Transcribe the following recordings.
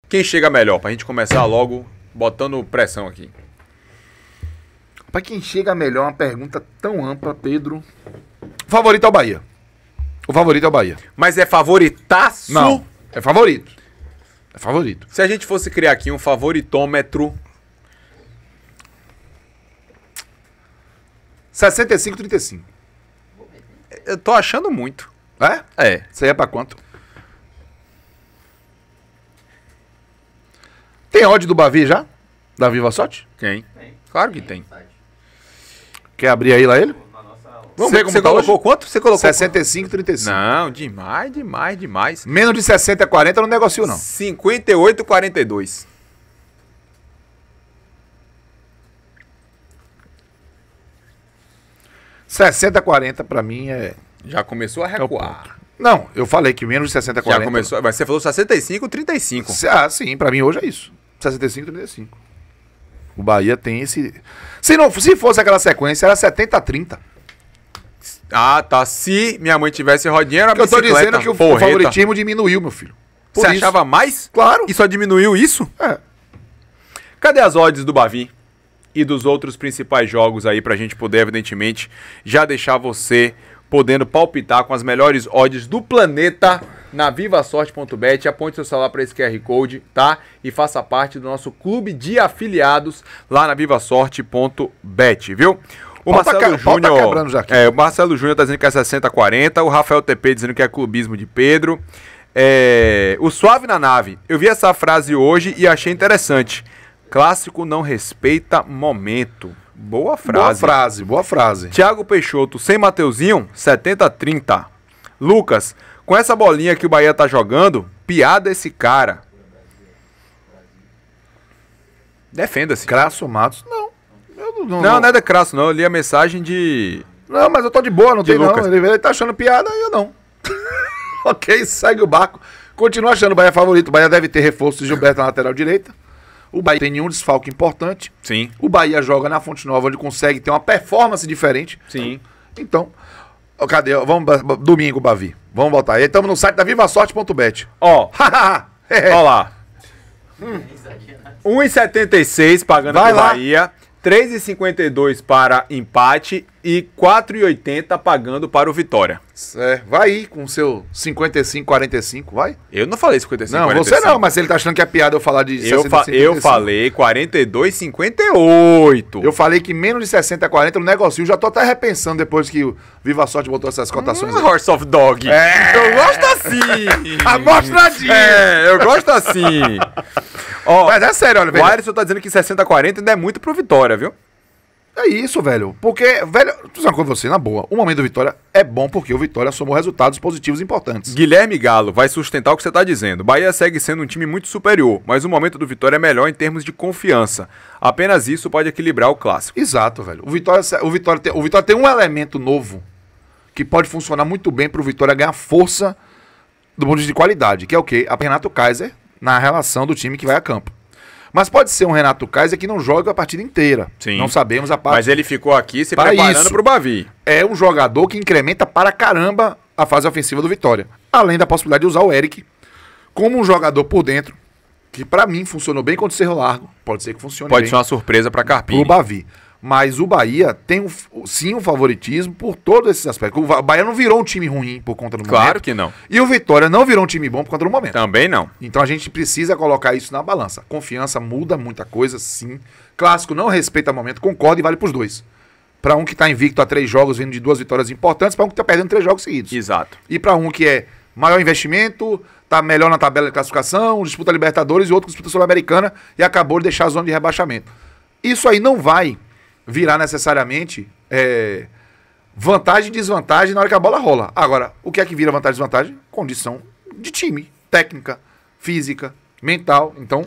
Quem chega melhor? Pra gente começar logo botando pressão aqui. Pra quem chega melhor, uma pergunta tão ampla, Pedro. O favorito é o Bahia. O favorito é o Bahia. Mas é favoritaço? Não, é favorito. É favorito. Se a gente fosse criar aqui um favoritômetro... 65-35. Eu tô achando muito. É? É. Isso aí é pra quanto? Tem ódio do Bavi já? Da Viva Sorte? Quem? Claro que tem. Quer abrir aí lá ele? Vamos ver como Você tá colocou hoje? quanto? Você colocou 65-35. Não, demais. Menos de 60-40 eu não negocio, não. 58-42. $60-40 pra mim é... Já começou a recuar. Não, eu falei que menos de 60-40... Já começou, mas você falou 65-35. Ah, sim, pra mim hoje é isso. 65-35. O Bahia tem esse... Se fosse aquela sequência, era 70-30. Ah, tá. Se minha mãe tivesse rodinha, era Eu tô bicicleta. dizendo que o porreta. favoritismo diminuiu, meu filho. Por Você isso. achava mais? Claro. E só diminuiu isso? É. Cadê as odds do Bavi? E dos outros principais jogos aí pra gente poder, evidentemente, já deixar você podendo palpitar com as melhores odds do planeta na vivasorte.bet. Aponte seu celular para esse QR Code, tá? E faça parte do nosso clube de afiliados lá na vivasorte.bet, viu? O Marcelo Júnior, o Marcelo Júnior tá dizendo que é 60-40, o Rafael TP dizendo que é clubismo de Pedro. O Suave na Nave, eu vi essa frase hoje e achei interessante. Clássico não respeita momento. Boa frase. Boa frase. Thiago Peixoto, sem Mateuzinho, 70-30. Lucas, com essa bolinha que o Bahia tá jogando, piada esse cara. Defenda-se. Crasso Matos, não. Não é de Crasso, não. Eu li a mensagem de... Não, mas eu tô de boa, não De tem Lucas. não. Ele tá achando piada e eu não. Ok, segue o barco. Continua achando o Bahia favorito. O Bahia deve ter reforço de Gilberto na lateral direita. O Bahia tem nenhum desfalque importante. Sim. O Bahia joga na Fonte Nova, onde consegue ter uma performance diferente. Sim. Então, cadê? Domingo, Bavi. Vamos voltar. Aí estamos no site da vivasorte.bet. Ó lá. 1,76 pagando Vai pro lá. Bahia. 3,52 para empate e 4,80 pagando para o Vitória. Vai aí com o seu 55-45, vai. Eu não falei 55, Não, 45. você não, mas se ele tá achando que é piada eu falar de Eu 65. falei 42,58. Eu falei que menos de 60-40 no negocio. Já tô até repensando depois que o Viva Sorte botou essas cotações aí. Horse of Dog. Eu gosto assim. Amostradinha. Eu gosto assim. Ó, Mas é sério, olha, o velho. Alisson tá dizendo que 60-40 ainda é muito pro Vitória, viu? É isso, velho. Porque, velho, tô dizendo com você, na boa. O momento do Vitória é bom porque o Vitória somou resultados positivos importantes. Guilherme Galo vai sustentar o que você tá dizendo. Bahia segue sendo um time muito superior, mas o momento do Vitória é melhor em termos de confiança. Apenas isso pode equilibrar o clássico. Exato, velho. O Vitória tem um elemento novo que pode funcionar muito bem pro Vitória ganhar força do ponto de vista de qualidade, que é o quê? A Renato Kaiser na relação do time que vai a campo. Mas pode ser um Renato Kaiser que não joga a partida inteira. Sim. Não sabemos a parte. Mas ele ficou aqui se Para preparando isso. pro Bavi. É um jogador que incrementa para caramba a fase ofensiva do Vitória. Além da possibilidade de usar o Eric como um jogador por dentro, que pra mim funcionou bem contra o Cerro Largo. Pode ser que funcione Pode bem ser uma surpresa pra Carpini. pro Bavi. Mas o Bahia tem sim um favoritismo por todos esses aspectos. O Bahia não virou um time ruim por conta do momento. Claro que não. E o Vitória não virou um time bom por conta do momento. Também não. Então a gente precisa colocar isso na balança. Confiança muda muita coisa, sim. Clássico não respeita o momento, concordo e vale pros dois. Pra um que tá invicto a 3 jogos, vindo de 2 vitórias importantes, pra um que tá perdendo 3 jogos seguidos. Exato. E pra um que é maior investimento, tá melhor na tabela de classificação, disputa Libertadores e outro que disputa Sul-Americana e acabou de deixar a zona de rebaixamento. Isso aí não vai virar necessariamente vantagem e desvantagem na hora que a bola rola. Agora, o que é que vira vantagem e desvantagem? Condição de time, técnica, física, mental. Então,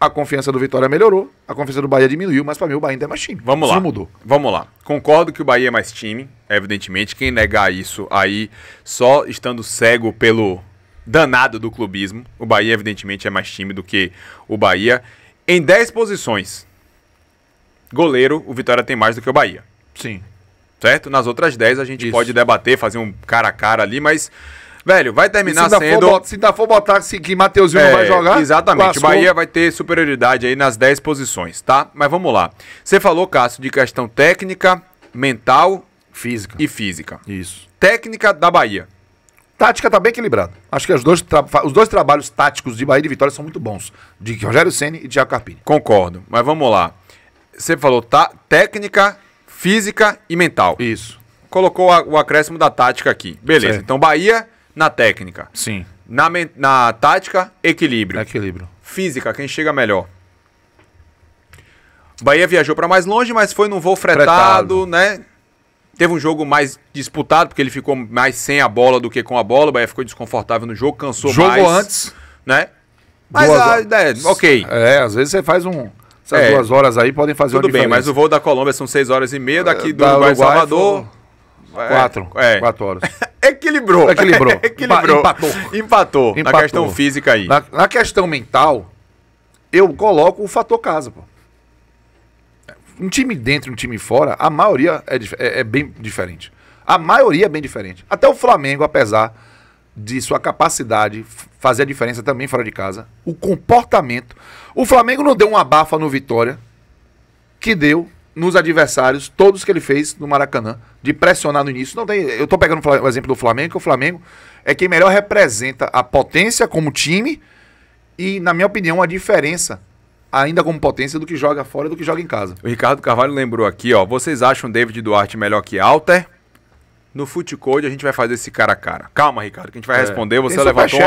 a confiança do Vitória melhorou, a confiança do Bahia diminuiu, mas pra mim o Bahia ainda é mais time. Vamos Isso lá. não mudou. Vamos lá. Concordo que o Bahia é mais time, evidentemente. Quem negar isso aí, só estando cego pelo danado do clubismo. O Bahia, evidentemente, é mais time do que o Bahia. Em 10 posições, goleiro, o Vitória tem mais do que o Bahia. Sim. Certo? Nas outras 10 a gente Isso. pode debater, fazer um cara a cara ali, mas Velho, vai terminar sendo... Se ainda for botar que Mateuzinho não vai jogar... Exatamente, o Bahia vai ter superioridade aí nas 10 posições, tá? Mas vamos lá. Você falou, Cássio, de questão técnica, mental... Física. E física. Isso. Técnica da Bahia. Tática tá bem equilibrado. Acho que os dois trabalhos táticos de Bahia e de Vitória são muito bons. De Rogério Ceni e de Thiago Carpini. Concordo, mas vamos lá. Você falou técnica, física e mental. Isso. Colocou o acréscimo da tática aqui. Beleza, certo. Então Bahia na técnica. Sim. Na tática, equilíbrio. Equilíbrio. Física, quem chega melhor. Bahia viajou para mais longe, mas foi num voo fretado, né? Teve um jogo mais disputado, porque ele ficou mais sem a bola do que com a bola. O Bahia ficou desconfortável no jogo, cansou mais. Jogou antes. Né? Mas, ok. Às vezes você faz essas 2 horas aí podem fazer tudo uma diferença. bem, mas o voo da Colômbia são 6h30, daqui do Uruguai Salvador... 4 horas. Equilibrou. Empatou. Na questão física aí. Na questão mental, eu coloco o fator casa, pô. Um time dentro e um time fora, a maioria é bem diferente. A maioria é bem diferente. Até o Flamengo, apesar de sua capacidade fazer a diferença também fora de casa, o comportamento... O Flamengo não deu uma abafa no Vitória que deu nos adversários, todos que ele fez no Maracanã, de pressionar no início. Não tem, eu tô pegando o exemplo do Flamengo, que o Flamengo é quem melhor representa a potência como time e, na minha opinião, a diferença ainda como potência do que joga fora e do que joga em casa. O Ricardo Carvalho lembrou aqui, ó. Vocês acham David Duarte melhor que Alter? No Futecode a gente vai fazer esse cara a cara. Calma, Ricardo, que a gente vai responder. Você levantou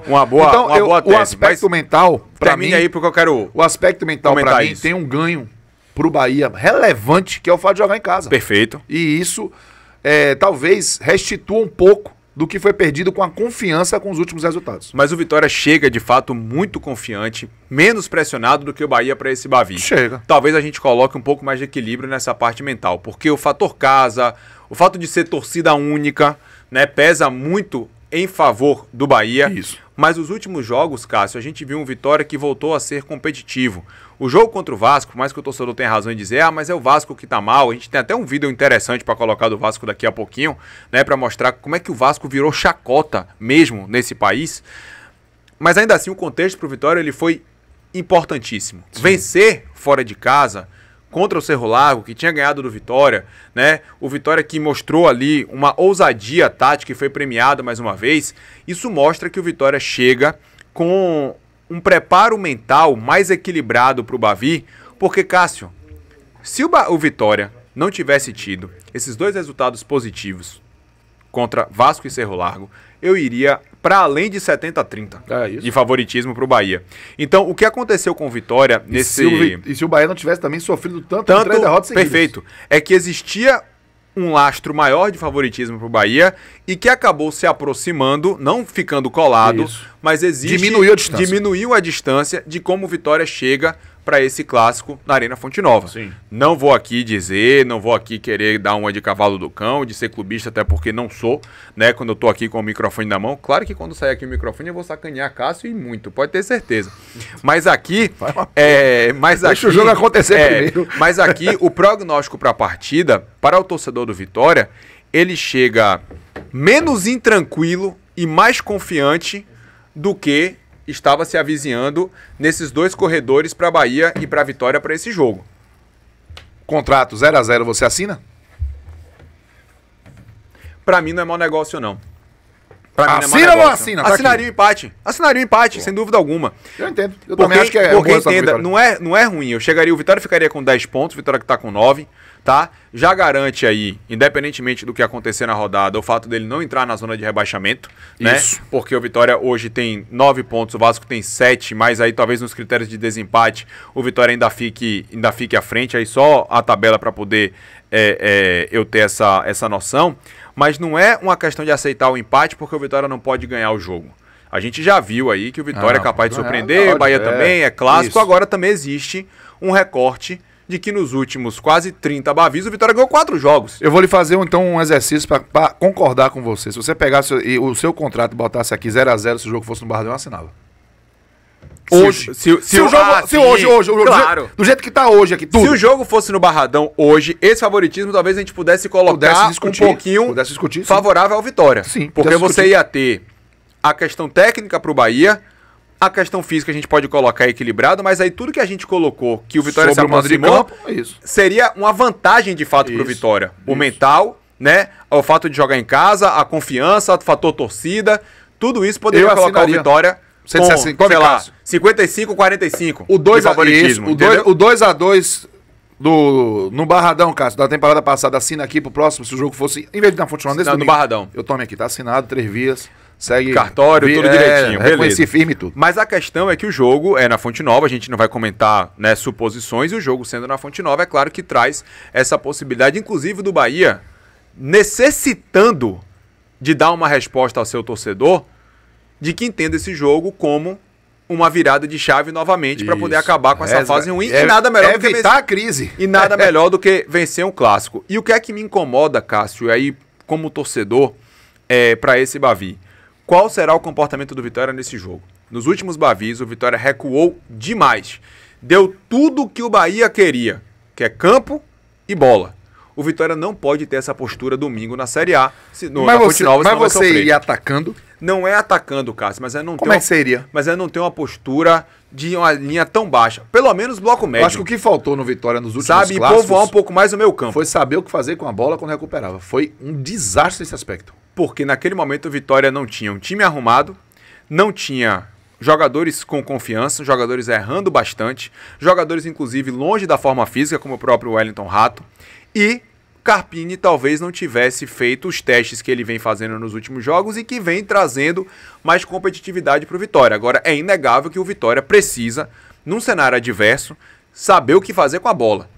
uma boa tese. O aspecto mental, pra mim... aí porque eu quero... O aspecto mental, pra mim, tem um ganho pro Bahia relevante, que é o fato de jogar em casa. Perfeito. E isso talvez restitua um pouco do que foi perdido com a confiança com os últimos resultados. Mas o Vitória chega, de fato, muito confiante, menos pressionado do que o Bahia para esse Bavi. Chega. Talvez a gente coloque um pouco mais de equilíbrio nessa parte mental, porque o fator casa, o fato de ser torcida única, né, pesa muito em favor do Bahia. Isso. Mas os últimos jogos, Cássio, a gente viu um Vitória que voltou a ser competitivo. O jogo contra o Vasco, por mais que o torcedor tenha razão em dizer, mas é o Vasco que tá mal. A gente tem até um vídeo interessante para colocar do Vasco daqui a pouquinho, né, para mostrar como é que o Vasco virou chacota mesmo nesse país. Mas ainda assim, o contexto pro Vitória ele foi importantíssimo. Sim. Vencer fora de casa contra o Cerro Largo, que tinha ganhado do Vitória, né? O Vitória que mostrou ali uma ousadia tática e foi premiado mais uma vez. Isso mostra que o Vitória chega com um preparo mental mais equilibrado para o Bavi, porque, Cássio, se o Vitória não tivesse tido esses 2 resultados positivos contra Vasco e Cerro Largo, eu iria para além de 70-30 de favoritismo para o Bahia. Então, o que aconteceu com o Vitória nesse... E se o Bahia não tivesse também sofrido tanto em 3 derrotas seguidas? Perfeito. É que existia um lastro maior de favoritismo para o Bahia e que acabou se aproximando, não ficando colado, mas diminuiu a distância de como o Vitória chega para esse clássico na Arena Fonte Nova. Sim. Não vou aqui dizer, não vou aqui querer dar uma de cavalo do cão, de ser clubista, até porque não sou, né, quando eu tô aqui com o microfone na mão. Claro que quando sair aqui o microfone eu vou sacanear Cássio e muito, pode ter certeza. Mas aqui... Deixa o jogo acontecer primeiro. Mas aqui o prognóstico para a partida, para o torcedor do Vitória, ele chega menos intranquilo e mais confiante do que estava se avizinhando nesses 2 corredores para Bahia e para Vitória para esse jogo. Contrato 0-0 você assina? Para mim não é mau negócio, não. Assina ou não assina? Tá Assinaria o empate. Assinaria o empate, sem dúvida alguma. Eu entendo. Eu também acho que é porque entenda, não é ruim. O Vitória ficaria com 10 pontos, o Vitória que tá com 9, tá? Já garante aí, independentemente do que acontecer na rodada, o fato dele não entrar na zona de rebaixamento, né? Porque o Vitória hoje tem 9 pontos, o Vasco tem 7, mas aí talvez nos critérios de desempate o Vitória ainda fique à frente, aí só a tabela para poder eu ter essa noção. Mas não é uma questão de aceitar o empate porque o Vitória não pode ganhar o jogo. A gente já viu aí que o Vitória é capaz de surpreender, o Bahia também é clássico. Isso. Agora também existe um recorte de que nos últimos quase 30 Bavis o Vitória ganhou 4 jogos. Eu vou lhe fazer então um exercício para concordar com você. Se você pegasse o seu contrato e botasse aqui 0-0, se o jogo fosse no Barradão, eu assinava. Hoje. Se o jogo, claro. do jeito que tá hoje aqui, tudo. Se o jogo fosse no Barradão hoje, esse favoritismo talvez a gente pudesse colocar um pouquinho favorável ao Vitória. Sim, porque você ia ter a questão técnica pro Bahia, a questão física a gente pode colocar equilibrado, mas aí tudo que a gente colocou que o Vitória se aproximou seria uma vantagem de fato pro Vitória. O mental, né? O fato de jogar em casa, a confiança, o fator torcida, tudo isso poderia colocar o Vitória com, sei lá, 55-45. O 2x2 no Barradão, Cássio, da temporada passada, assina aqui pro próximo, se o jogo fosse, em vez de na Fonte Nova, no Barradão. Eu tomo aqui, tá assinado, 3 vias, segue... Cartório, tudo direitinho, beleza. Firme tudo. Mas a questão é que o jogo é na Fonte Nova, a gente não vai comentar, né, suposições, e o jogo sendo na Fonte Nova, é claro que traz essa possibilidade, inclusive do Bahia, necessitando de dar uma resposta ao seu torcedor, de que entenda esse jogo como uma virada de chave novamente para poder acabar com essa fase ruim e nada melhor do que evitar a crise. E nada melhor do que vencer um clássico. E o que é que me incomoda, Cássio, aí como torcedor, para esse Bavi? Qual será o comportamento do Vitória nesse jogo? Nos últimos Bavis, o Vitória recuou demais. Deu tudo o que o Bahia queria, que é campo e bola. O Vitória não pode ter essa postura domingo na Série A. Mas você ia atacando? Não é atacando, Cássio, mas é não ter Como é que seria? Mas é não ter uma postura de uma linha tão baixa. Pelo menos bloco médio. Eu acho que o que faltou no Vitória nos últimos clássicos... Sabe, povoar um pouco mais o meio campo. Foi saber o que fazer com a bola quando recuperava. Foi um desastre esse aspecto. Porque naquele momento o Vitória não tinha um time arrumado, não tinha jogadores com confiança, jogadores errando bastante, jogadores inclusive longe da forma física, como o próprio Wellington Rato, e Carpini talvez não tivesse feito os testes que ele vem fazendo nos últimos jogos e que vem trazendo mais competitividade para o Vitória. Agora, é inegável que o Vitória precisa, num cenário adverso, saber o que fazer com a bola.